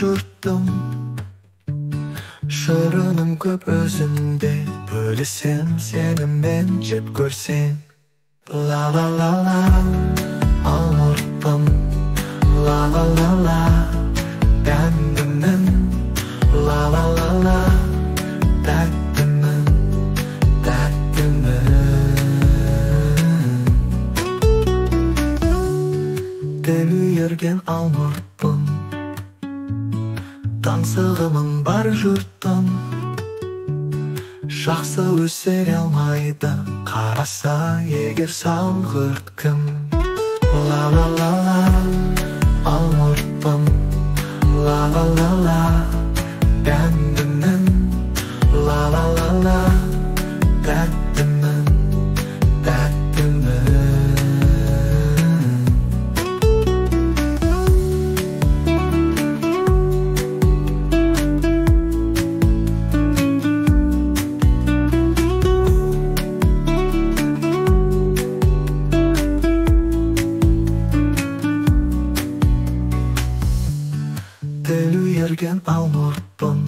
жұрттың. Шырыным көп өзіңде, бөлісем сенімен жеп көрсең. Ла-ла-ла-ла, алмұртпын. Ла-ла-ла-ла, дәндімін. Ла-ла-ла-ла, тәттімін, тәттімін. Дәл үйерген алмұртпын. Таңсығымың бар жұрттың. Жақсы өсіре алмайды, қараса егер салғырт кім. Ла-ла-ла-ла, алмұртпын. Ла-ла-ла-ла, дәндімін. Ла-ла-ла-ла, тәттімін, тәттімін. Дәл үйерген алмұртпын.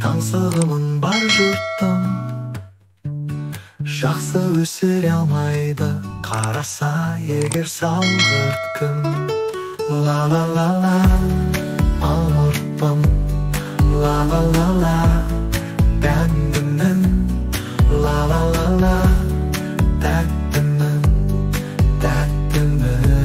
Таңсығымың бар жұрттың. Жақсы өсіре алмайды, қараса егер салғырт кім. Ла-ла-ла-ла, алмұртпын. Ла-ла-ла-ла, дәндімін. Ла-ла-ла-ла, тәттімін, тәттімін.